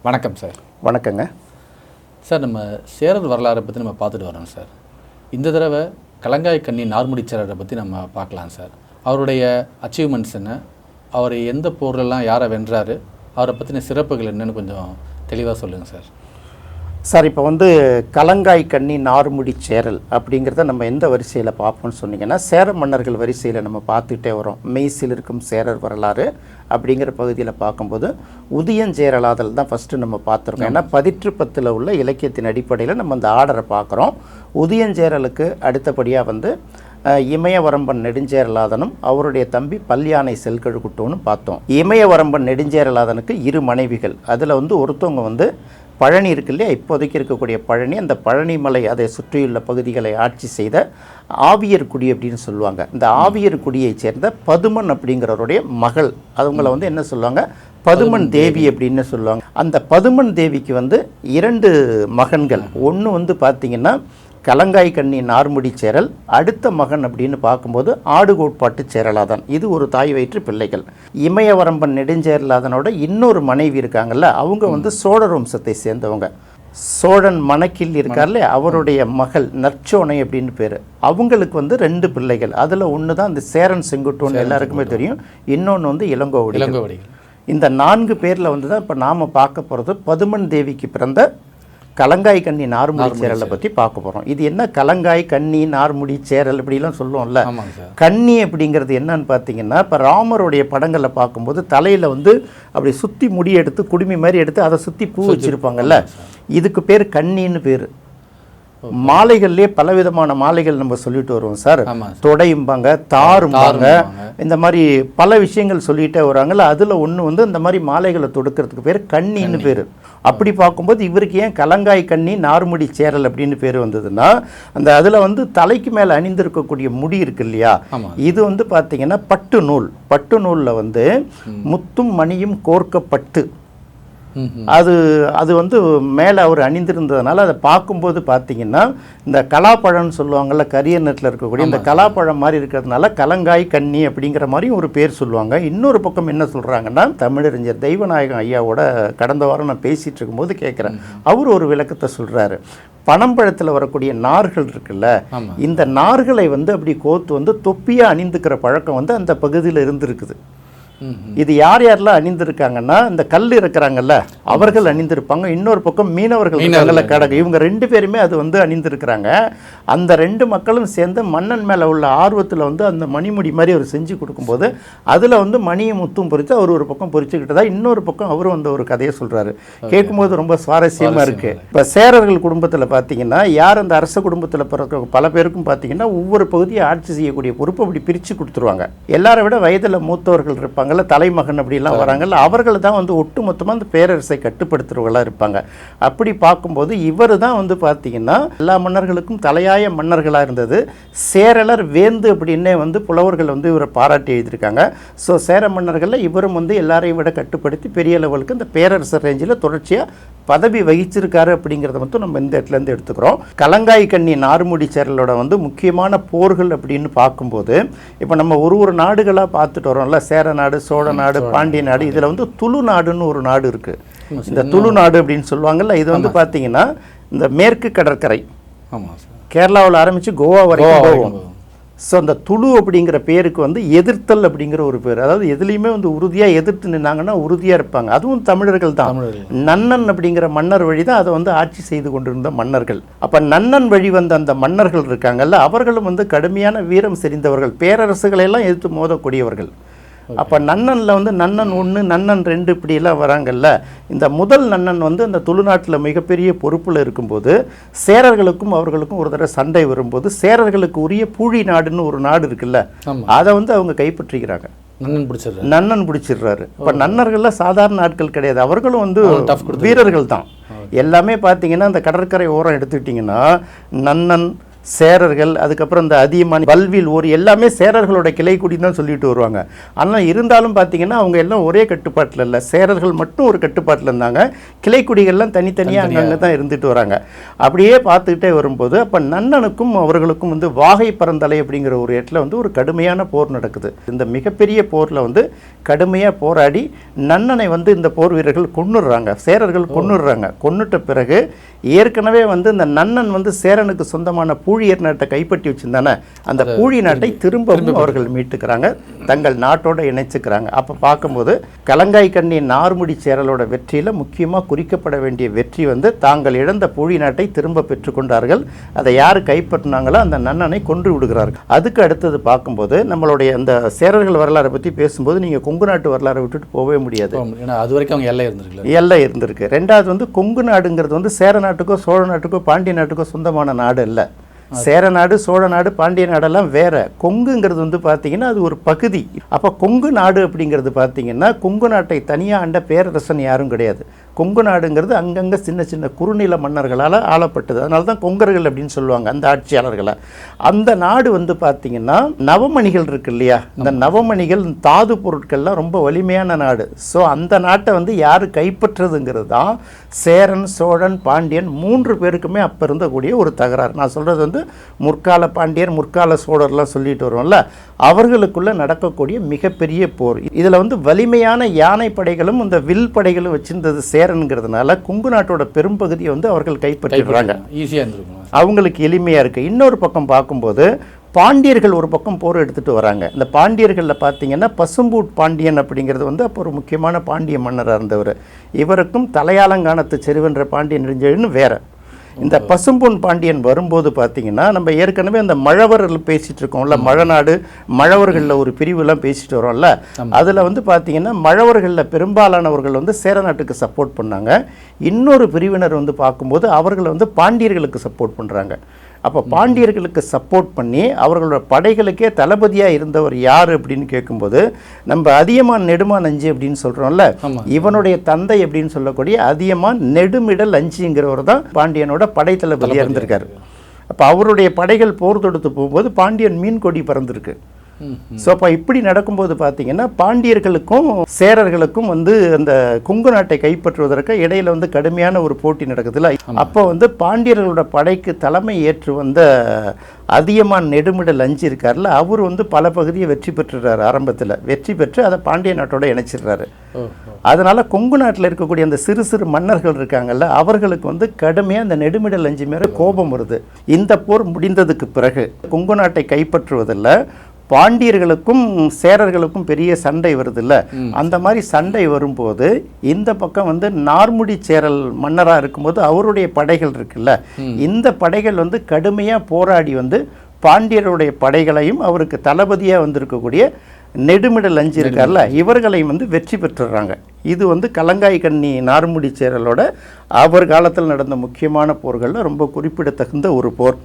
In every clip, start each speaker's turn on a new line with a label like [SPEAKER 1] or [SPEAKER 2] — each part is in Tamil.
[SPEAKER 1] வணக்கம் சார்.
[SPEAKER 2] வணக்கங்க
[SPEAKER 1] சார். நம்ம சேரர் வரலாறை பற்றி நம்ம பார்த்துட்டு வரோம் சார். இந்த தடவை கலங்காய் கண்ணி நார்முடி சேரரை பற்றி நம்ம பார்க்கலாம் சார். அவருடைய அச்சீவ்மெண்ட்ஸ் என்ன, அவர் எந்த போர்லெல்லாம் யாரை வென்றார், அவரை பற்றின சிறப்புகள் என்னன்னு கொஞ்சம் தெளிவாக சொல்லுங்கள் சார்.
[SPEAKER 2] சார், இப்போ கலங்காய் கண்ணி நார்முடி சேரல் அப்படிங்கிறத நம்ம எந்த வரிசையில் பார்ப்போம்னு சொன்னீங்கன்னா, சேர மன்னர்கள் வரிசையில் நம்ம பார்த்துக்கிட்டே வரோம். மெய்சில் இருக்கும் சேரர் வரலாறு அப்படிங்கிற பகுதியில் பார்க்கும்போது உதியஞ்சேரலாதல் தான் ஃபஸ்ட்டு நம்ம பார்த்துருக்கோம். ஏன்னா 10 உள்ள இலக்கியத்தின் அடிப்படையில் நம்ம அந்த ஆர்டரை பார்க்குறோம். உதியஞ்சேரலுக்கு அடுத்தபடியாக இமயவரம்பன் நெடுஞ்சேரலாதனும் அவருடைய தம்பி பல்யானை செல்கழுகுட்டோன்னு பார்த்தோம். இமயவரம்பன் நெடுஞ்சேரலாதனுக்கு 2 மனைவிகள். அதில் ஒருத்தவங்க பழனி இருக்கு இல்லையா, இப்போதைக்கு இருக்கக்கூடிய பழனி, அந்த பழனி மலை அதை சுற்றியுள்ள பகுதிகளை ஆட்சி செய்த ஆவியர்குடி அப்படின்னு சொல்லுவாங்க. இந்த ஆவியர்குடியை சேர்ந்த பதுமன் அப்படிங்கிறவருடைய மகள். அவங்கள என்ன சொல்லுவாங்க, பதுமன் தேவி அப்படின்னு சொல்லுவாங்க. அந்த பதுமன் தேவிக்கு 2 மகன்கள். ஒன்று பார்த்தீங்கன்னா கலங்காய் கண்ணி நார்முடி சேரல், அடுத்த மகன் அப்படின்னு பார்க்கும்போது ஆடுகோட்பாட்டு சேரலாதன். இது ஒரு தாய் வயிற்று பிள்ளைகள். இமயவரம்பன் நெடுஞ்சேரலாதனோட இன்னொரு மனைவி இருக்காங்கல்ல, அவங்க சோழர் வம்சத்தை சேர்ந்தவங்க. சோழன் மணக்கில் இருக்கார்ல, அவருடைய மகள் நற்சோனை அப்படின்னு பேர். அவங்களுக்கு 2 பிள்ளைகள். அதில் ஒன்று தான் இந்த சேரன் செங்குட்டுன்னு எல்லாருக்குமே தெரியும். இன்னொன்று இளங்கோவடி. இந்த 4 பேரில் தான் இப்போ நாம் பார்க்க போகிறது பதுமன் தேவிக்கு பிறந்த கலங்காய் கண்ணி நார்முடி சேரலை பற்றி பார்க்க போகிறோம். இது என்ன கலங்காய் கண்ணி நார்முடி சேரல் இப்படிலாம் சொல்லுவோம்ல. கண்ணி அப்படிங்கிறது என்னன்னு பார்த்தீங்கன்னா, இப்போ ராமருடைய படங்களை பார்க்கும்போது தலையில் அப்படி சுற்றி முடி எடுத்து குடுமி மாதிரி எடுத்து அதை சுற்றி பூ வச்சுருப்பாங்கல்ல, இதுக்கு பேர் கண்ணின்னு பேர். மாலைகள்லேயே பலவிதமான மாலைகள் நம்ம சொல்லிட்டு வருவோம் சார். தொடையும்பாங்க, தாரும்பாங்க, இந்த மாதிரி பல விஷயங்கள் சொல்லிகிட்டே வராங்கல்ல. அதில் ஒன்று இந்த மாதிரி மாலைகளை தொடுக்கிறதுக்கு பேர் கண்ணின்னு பேர். அப்படி பார்க்கும்போது இவருக்கு ஏன் கலங்காய் கண்ணி நார்முடி சேரல் அப்படின்னு பேர் வந்ததுன்னா, அந்த அதில் தலைக்கு மேலே அணிந்திருக்கக்கூடிய முடி இருக்கு இல்லையா, இது பார்த்தீங்கன்னா பட்டு நூல். பட்டு நூலில் முத்தும் மணியும் கோர்க்கப்பட்டு அது மேலே அவர் அணிந்திருந்ததுனால அதை பார்க்கும்போது பார்த்தீங்கன்னா இந்த கலாப்பழம்னு சொல்லுவாங்கள்ல, கரியர் நெட்டில் இருக்கக்கூடிய இந்த கலாப்பழம் மாதிரி இருக்கிறதுனால கலங்காய் கண்ணி அப்படிங்கிற மாதிரி ஒரு பேர் சொல்லுவாங்க. இன்னொரு பக்கம் என்ன சொல்கிறாங்கன்னா, தமிழறிஞர் தெய்வநாயகம் ஐயாவோட கடந்த வாரம் நான் பேசிகிட்டு இருக்கும்போது கேட்குறேன், அவர் ஒரு விளக்கத்தை சொல்கிறாரு. பனம்பழத்தில் வரக்கூடிய நார்கள் இருக்குல்ல, இந்த நார்களை அப்படி கோத்து தொப்பியாக அணிந்துக்கிற பழக்கம் அந்த பகுதியில் இருந்திருக்குது. இது யார் யாரெல்லாம் அணிந்திருக்காங்கன்னா, இந்த கல் இருக்கிறாங்கல்ல அவர்கள் அணிந்திருப்பாங்க. இன்னொரு பக்கம் மீனவர்கள் கடகு, இவங்க 2 பேருமே அது அணிந்திருக்கிறாங்க. அந்த 2 மக்களும் சேர்ந்து மன்னன் மேலே உள்ள ஆர்வத்தில் அந்த மணிமுடி மாதிரி அவர் செஞ்சு கொடுக்கும்போது அதில் மணியும் முத்தும் பொறித்து அவர் ஒரு பக்கம் பொறிச்சுக்கிட்டதா இன்னொரு பக்கம் அவரும் ஒரு கதையை சொல்கிறாரு. கேட்கும்போது ரொம்ப சுவாரஸ்யமாக இருக்குது. இப்போ சேரர்கள் குடும்பத்தில் பார்த்தீங்கன்னா, யார் அந்த அரச குடும்பத்தில் பிறக்க பல பேருக்கும் பார்த்தீங்கன்னா ஒவ்வொரு பகுதியை ஆட்சி செய்யக்கூடிய பொறுப்பு அப்படி பிரித்து கொடுத்துருவாங்க. எல்லாரை விட வயதில் மூத்தவர்கள் இருப்பாங்க, தலைமகன் அப்படிலாம் வராங்கல்ல, அவர்கள் தான் ஒட்டுமொத்தமாக அந்த பேரரசை கட்டுப்படுத்துறவர்களாக இருப்பாங்க. அப்படி பார்க்கும்போது இவர் தான் பார்த்தீங்கன்னா எல்லா மன்னர்களுக்கும் தலையாய மன்னர்களாக இருந்தது. சேரலர் வேந்து அப்படின்னே புலவர்கள் இவரை பாராட்டி எழுதியிருக்காங்க. ஸோ சேர மன்னர்களில் இவரும் எல்லாரையும் விட கட்டுப்படுத்தி பெரிய லெவலுக்கு இந்த பேரரசர் ரேஞ்சில் தொடர்ச்சியாக பதவி வகிச்சிருக்காரு அப்படிங்கிறத நம்ம இந்த இடத்துலேருந்து எடுத்துக்கிறோம். கலங்காய் கண்ணி நார்முடி சேரலோட முக்கியமான போர்கள் அப்படின்னு பார்க்கும்போது, இப்போ நம்ம ஒரு நாடுகளாக பார்த்துட்டு வரோம்ல, சேர நாடு, சோழ நாடு, பாண்டிய நாடு, இதில் துளு நாடுன்னு ஒரு நாடு இருக்குது. இந்த துளு நாடு அப்படின்னு சொல்லுவாங்கல்ல, இது பார்த்தீங்கன்னா இந்த மேற்கு கடற்கரை கேரளாவில் ஆரம்பித்து கோவா வரைக்கும் போகும். ஸோ அந்த துளு அப்படிங்கிற பேருக்கு எதிர்த்தல் அப்படிங்கிற ஒரு பேர். அதாவது எதுலேயுமே உறுதியாக எதிர்த்து நின்னாங்கன்னா உறுதியாக இருப்பாங்க. அதுவும் தமிழர்கள் தான். நன்னன் அப்படிங்கிற மன்னர் வழி தான் அதை ஆட்சி செய்து கொண்டிருந்த மன்னர்கள். அப்போ நன்னன் வழி வந்த அந்த மன்னர்கள் இருக்காங்கல்ல, அவர்களும் கடுமையான வீரம் செறிந்தவர்கள், பேரரசுகளெல்லாம் எதிர்த்து மோதக்கூடியவர்கள். அப்போ நன்னனில் நன்னன் 1, நன்னன் 2 இப்படியெல்லாம் வராங்கல்ல. இந்த முதல் நன்னன் அந்த துளுநாட்டில் மிகப்பெரிய பொறுப்பில் இருக்கும்போது சேரர்களுக்கும் அவர்களுக்கும் ஒரு தடவை சண்டை வரும்போது சேரர்களுக்கு உரிய பூழி நாடுன்னு ஒரு நாடு இருக்குல்ல, அதை அவங்க கைப்பற்றிக்கிறாங்க. நன்னன் பிடிச்சிடுறாரு. இப்போ நன்னர்கள்லாம் சாதாரண ஆட்கள் கிடையாது, அவர்களும் வீரர்கள் தான். எல்லாமே பார்த்தீங்கன்னா இந்த கடற்கரை ஓரம் எடுத்துக்கிட்டிங்கன்னா நன்னன், சேரர்கள், அதுக்கப்புறம் இந்த அதியமான், வல்வில் ஓர் எல்லாமே சேரர்களோட கிளைக்குடி தான் சொல்லிட்டு வருவாங்க. ஆனால் இருந்தாலும் பார்த்தீங்கன்னா அவங்க எல்லாம் ஒரே கட்டுப்பாட்டில் இல்லை, சேரர்கள் மட்டும் ஒரு கட்டுப்பாட்டில் இருந்தாங்க, கிளைக்குடிகள்லாம் தனித்தனியாக அங்கங்கே தான் இருந்துட்டு வராங்க. அப்படியே பார்த்துக்கிட்டே வரும்போது அப்போ நன்னனுக்கும் அவர்களுக்கும் வந்து வாகை பரந்தலை அப்படிங்கிற ஒரு இடத்துல வந்து ஒரு கடுமையான போர் நடக்குது. இந்த மிகப்பெரிய போரில் வந்து கடுமையாக போராடி நன்னனை வந்து இந்த போர் வீரர்கள் கொன்னுடுறாங்க, சேரர்கள் கொன்னுடுறாங்க. கொன்னுட்ட பிறகு ஏற்கனவே வந்து இந்த நன்னன் வந்து சேரனுக்கு சொந்தமான பூழியர் நாட்டை கைப்பற்றி வச்சிருந்தானே, அந்த பூழி நாட்டை திரும்பவும் அவர்கள் மீட்டுக்கிறாங்க, தங்கள் நாட்டோட இணைச்சுக்கிறாங்க. அப்போ பார்க்கும்போது கலங்காய் கண்ணி நார்முடி சேரலோட வெற்றியில் முக்கியமாக குறிக்கப்பட வேண்டிய வெற்றி வந்து தாங்கள் இழந்த பூழி நாட்டை திரும்ப பெற்றுக்கொண்டார்கள். அதை யார் கைப்பற்றினாங்களோ அந்த நன்னனை கொன்று விடுகிறார்கள். அதுக்கு அடுத்தது பார்க்கும்போது நம்மளுடைய அந்த சேரர்கள் வரலாறை பற்றி பேசும்போது நீங்கள் கொங்கு நாட்டு வரலாறை விட்டுட்டு போகவே முடியாது.
[SPEAKER 1] அது வரைக்கும் அவங்க
[SPEAKER 2] எல்லை இருந்திருக்கு. ரெண்டாவது வந்து கொங்கு நாடுங்கிறது வந்து சேர நாட்டுக்கோ சோழ நாட்டுக்கோ பாண்டிய நாட்டுக்கோ சொந்தமான நாடு இல்லை. சேர நாடு, சோழ நாடு, பாண்டிய நாடெல்லாம் வேற. கொங்குங்கிறது வந்து பார்த்தீங்கன்னா அது ஒரு பகுதி. அப்போ கொங்கு நாடு அப்படிங்கிறது பார்த்தீங்கன்னா கொங்கு நாட்டை தனியாக ஆண்ட பேரரசன் யாரும் கிடையாது. கொங்கு நாடுங்கிறது அங்கங்கே சின்ன சின்ன குறுநில மன்னர்களால் ஆளப்பட்டது. அதனால தான் கொங்கர்கள் அப்படின்னு சொல்லுவாங்க அந்த ஆட்சியாளர்களை. அந்த நாடு வந்து பார்த்திங்கன்னா நவமணிகள் இருக்கு இல்லையா, இந்த நவமணிகள் தாது பொருட்கள்லாம் ரொம்ப வலிமையான நாடு. ஸோ அந்த நாட்டை வந்து யார் கைப்பற்றுறதுங்கிறது தான் சேரன், சோழன், பாண்டியன் 3 பேருக்குமே அப்போ இருந்தக்கூடிய ஒரு தகராறு. நான் சொல்கிறது வந்து முற்கால பாண்டியர், முற்கால சோழர்லாம் சொல்லிட்டு வருவோம்ல, அவர்களுக்குள்ளே நடக்கக்கூடிய மிகப்பெரிய போர். இதில் வந்து வலிமையான யானை படைகளும் இந்த வில் படைகளும் வச்சிருந்தது சேரனுங்கிறதுனால கொங்கு நாட்டோட பெரும்பகுதியை வந்து அவர்கள் கைப்பற்றிடுறாங்க.
[SPEAKER 1] ஈஸியாக இருந்திருக்கும்,
[SPEAKER 2] அவங்களுக்கு எளிமையாக இருக்குது. இன்னொரு பக்கம் பார்க்கும்போது பாண்டியர்கள் ஒரு பக்கம் போர் எடுத்துகிட்டு வராங்க. இந்த பாண்டியர்களில் பார்த்தீங்கன்னா பசும்பூட் பாண்டியன் அப்படிங்கிறது வந்து அப்போ ஒரு முக்கியமான பாண்டிய மன்னராக இருந்தவர். இவருக்கும் தலையாலங்கானத்து செருவென்ற பாண்டியன் நெடுஞ்செழியன் வேறு. இந்த பசும்பொன் பாண்டியன் வரும்போது பார்த்தீங்கன்னா நம்ம ஏற்கனவே அந்த மழவர்கள் பேசிகிட்டு இருக்கோம்ல, மழநாடு மழவர்களில் ஒரு பிரிவுலாம் பேசிட்டு வரோம்ல, அதில் வந்து பார்த்தீங்கன்னா மழவர்களில் பெரும்பாலானவர்கள் வந்து சேர நாட்டுக்கு சப்போர்ட் பண்ணாங்க. இன்னொரு பிரிவினர் வந்து பார்க்கும்போது அவர்கள் வந்து பாண்டியர்களுக்கு சப்போர்ட் பண்ணுறாங்க. அப்போ பாண்டியர்களுக்கு சப்போர்ட் பண்ணி அவர்களோட படைகளுக்கே தளபதியாக இருந்தவர் யார் அப்படின்னு கேட்கும்போது நம்ம அதியமான் நெடுமான் அஞ்சி அப்படின்னு சொல்கிறோம்ல, இவனுடைய தந்தை அப்படின்னு சொல்லக்கூடிய அதியமான் நெடுமிடல் அஞ்சிங்கிறவர் தான் பாண்டியனோட படை தளபதியாக இருந்திருக்காரு. அப்போ அவருடைய படைகள் போர் தொடுத்து போகும்போது பாண்டியன் மீன் கொடி பறந்துருக்கு. ஸோ அப்போ இப்படி நடக்கும்போது பார்த்தீங்கன்னா பாண்டியர்களுக்கும் சேரர்களுக்கும் வந்து அந்த கொங்கு நாட்டை கைப்பற்றுவதற்கு இடையில வந்து கடுமையான ஒரு போட்டி நடக்குதுல்ல. அப்போ வந்து பாண்டியர்களோட படைக்கு தலைமை ஏற்று வந்த அதியமான் நெடுமிடல் அஞ்சி இருக்கார்ல, அவர் வந்து பல பகுதியை வெற்றி பெற்றுறாரு. ஆரம்பத்தில் வெற்றி பெற்று அதை பாண்டிய நாட்டோட இணைச்சிடுறாரு. அதனால கொங்கு நாட்டில் இருக்கக்கூடிய அந்த சிறு சிறு மன்னர்கள் இருக்காங்கல்ல, அவர்களுக்கு வந்து கடுமையாக அந்த நெடுமிடல் அஞ்சி மேலே கோபம் வருது. இந்த போர் முடிந்ததுக்கு பிறகு கொங்கு நாட்டை கைப்பற்றுவதில் பாண்டியர்களுக்கும் சேரர்களுக்கும் பெரிய சண்டை வருது இல்லை, அந்த மாதிரி சண்டை வரும்போது இந்த பக்கம் வந்து நார்முடி சேரல் மன்னராக இருக்கும்போது அவருடைய படைகள் இருக்குல்ல, இந்த படைகள் வந்து கடுமையாக போராடி வந்து பாண்டியருடைய படைகளையும் அவருக்கு தளபதியாக வந்திருக்கக்கூடிய நெடுமிடல் அஞ்சி இருக்கார்ல இவர்களையும் வந்து வெற்றி பெற்றுறாங்க. இது வந்து கலங்காய் கண்ணி நார்முடி சேரலோட அவர் காலத்தில் நடந்த முக்கியமான போர்களில் ரொம்ப குறிப்பிடத்தகுந்த ஒரு போர்.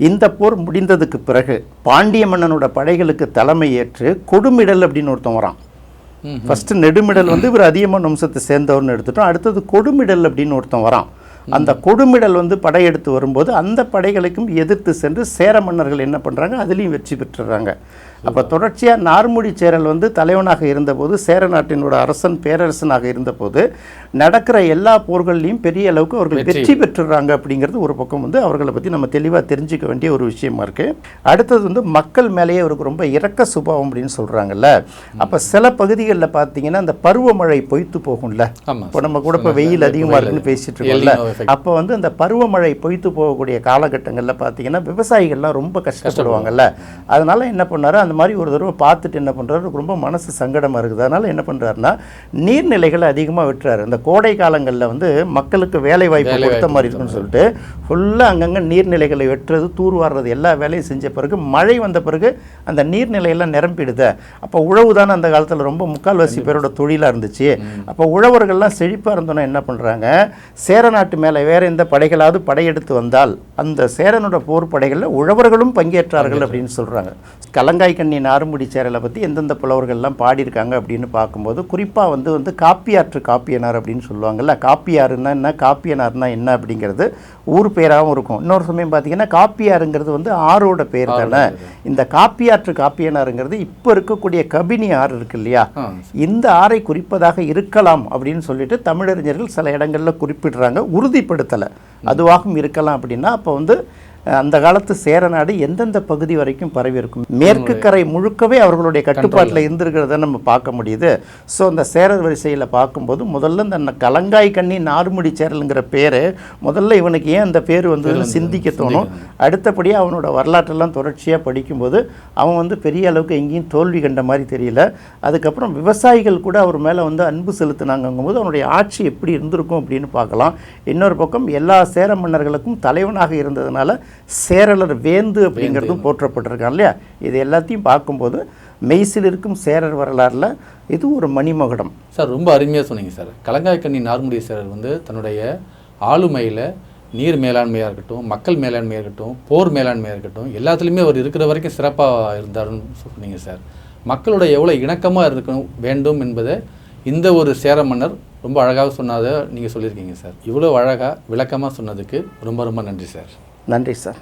[SPEAKER 2] இந்த போர் முடிந்ததுக்கு பிறகு பாண்டிய மன்னனோட படைகளுக்கு தலைமை ஏற்று கொடுமிடல் அப்படின்னு ஒருத்தன் வரான். ஃபஸ்ட்டு நெடுமிடல் வந்து இவர் அதியமான் வம்சத்தை சேர்ந்தவர்னு எடுத்துட்டோம். அடுத்தது கொடுமிடல் அப்படின்னு ஒருத்தன் வரான். அந்த கொடுமிடல் வந்து படையெடுத்து வரும்போது அந்த படைகளுக்கும் எதிர்த்து சென்று சேர மன்னர்கள் என்ன பண்ணுறாங்க, அதுலேயும் வெற்றி பெற்றுறாங்க. அப்போ தொடர்ச்சியாக நார்முடி சேரல் வந்து தலைவனாக இருந்தபோது, சேர நாட்டினோட அரசன் பேரரசனாக இருந்தபோது நடக்கிற எல்லா போர்கள்லையும் பெரிய அளவுக்கு அவர்கள் வெற்றி பெற்றுறாங்க. அப்படிங்கிறது ஒரு பக்கம் வந்து அவர்களை பற்றி நம்ம தெளிவாக தெரிஞ்சுக்க வேண்டிய ஒரு விஷயமா இருக்குது. அடுத்தது வந்து மக்கள் மேலேயே அவருக்கு ரொம்ப இரக்க சுபாவம் அப்படின்னு சொல்கிறாங்கல்ல. அப்போ சில பகுதிகளில் பார்த்தீங்கன்னா அந்த பருவமழை பொய்த்து போகும்ல, இப்போ நம்ம கூட இப்போ வெயில் அதிகமாக இருக்குன்னு பேசிட்டு இருக்கோம்ல, அப்போ வந்து அந்த பருவமழை பொய்த்து போகக்கூடிய காலகட்டங்களில் பார்த்தீங்கன்னா விவசாயிகள்லாம் ரொம்ப கஷ்டப்படுவாங்கல்ல. அதனால என்ன பண்ணாரு, அந்த மாதிரி ஒரு தடவை பார்த்துட்டு என்ன பண்ணுறாரு, ரொம்ப மனசு சங்கடமாக இருக்குது. அதனால் என்ன பண்ணுறாருன்னா நீர்நிலைகளை அதிகமாக விட்டுறாரு. அந்த கோடை காலங்களில் வந்து மக்களுக்கு வேலை வாய்ப்பு கொடுத்த மாதிரி இருக்குன்னு சொல்லிட்டு ஃபுல்லாக அங்கங்கே நீர்நிலைகளை வெட்டுறது, தூர்வாடுறது எல்லா வேலையும் செஞ்ச பிறகு மழை வந்த பிறகு அந்த நீர்நிலையெல்லாம் நிரம்பிடுது. அப்போ உழவு தானே அந்த காலத்தில் ரொம்ப முக்கால்வாசி பேரோட தொழிலாக இருந்துச்சு. அப்போ உழவர்கள்லாம் செழிப்பாக இருந்தோன்னா என்ன பண்ணுறாங்க, சேர நாட்டு மேலே வேறு எந்த படைகளாவது படையெடுத்து வந்தால் அந்த சேரனோட போர் படைகளில் உழவர்களும் பங்கேற்றார்கள் அப்படின்னு சொல்கிறாங்க. கலங்காய் கண்ணி நாறுமுடி சேரலை பற்றி எந்தெந்த புலவர்கள்லாம் பாடியிருக்காங்க அப்படின்னு பார்க்கும்போது குறிப்பாக வந்து காப்பியாற்று காப்பியனார் அப்படின்னு சொல்லுவாங்கல்ல. காப்பியாருன்னா என்ன, காப்பியனார்னா என்ன அப்படிங்கிறது ஊர் பேராகவும் இருக்கும். இன்னொரு சமயம் பார்த்தீங்கன்னா காப்பியாருங்கிறது வந்து ஆறோட பேர் தானே. இந்த காப்பியாற்று காப்பியனாருங்கிறது இப்போ இருக்கக்கூடிய கபினி ஆறு இருக்கு இல்லையா, இந்த ஆறை குறிப்பதாக இருக்கலாம் அப்படின்னு சொல்லிட்டு தமிழறிஞர்கள் சில இடங்களில் குறிப்பிடுறாங்க. உறுதிப்படுத்தலை, அதுவாகவும் இருக்கலாம் அப்படின்னா அப்போ வந்து அந்த காலத்து சேரநாடு எந்தெந்த பகுதி வரைக்கும் பரவி இருக்கும், மேற்கு கரை முழுக்கவே அவர்களுடைய கட்டுப்பாட்டில் இருந்திருக்கிறத நம்ம பார்க்க முடியுது. ஸோ அந்த சேரர் வரிசையில் பார்க்கும்போது முதல்ல இந்த கலங்காய் கண்ணி நாறுமுடி சேரலுங்கிற பேர் முதல்ல இவனுக்கு ஏன் அந்த பேர் வந்து சிந்திக்க தோணும். அடுத்தபடியாக அவனோட வரலாற்றெல்லாம் தொடர்ச்சியாக படிக்கும்போது அவன் வந்து பெரிய அளவுக்கு எங்கேயும் தோல்வி கண்ட மாதிரி தெரியல. அதுக்கப்புறம் விவசாயிகள் கூட அவர் மேலே வந்து அன்பு செலுத்தினாங்கும்போது அவனுடைய ஆட்சி எப்படி இருந்திருக்கும் அப்படின்னு பார்க்கலாம். இன்னொரு பக்கம் எல்லா சேர மன்னர்களுக்கும் தலைவனாக இருந்ததுனால சேரலர் வேந்து அப்படிங்கிறதும் போற்றப்பட்டிருக்கான் இல்லையா. இது எல்லாத்தையும் பார்க்கும்போது மெய்சில் இருக்கும் சேரர் வரலாறுல இது ஒரு மணிமகுடம்.
[SPEAKER 1] சார் ரொம்ப அருமையாக சொன்னீங்க சார். கலங்காய் கண்ணி நார்முடி சேரர் வந்து தன்னுடைய ஆளுமையில் நீர் மேலாண்மையாக இருக்கட்டும், மக்கள் மேலாண்மையாக இருக்கட்டும், போர் மேலாண்மையாக இருக்கட்டும், எல்லாத்துலேயுமே அவர் இருக்கிற வரைக்கும் சிறப்பாக இருந்தாருன்னு சொன்னீங்க சார். மக்களோட எவ்வளோ இணக்கமாக இருக்க வேண்டும் என்பதை இந்த ஒரு சேர மன்னர் ரொம்ப அழகாக சொன்னதை நீங்கள் சொல்லியிருக்கீங்க சார். இவ்வளோ அழகாக விளக்கமாக சொன்னதுக்கு ரொம்ப ரொம்ப நன்றி சார்.
[SPEAKER 2] நன்றி சார்.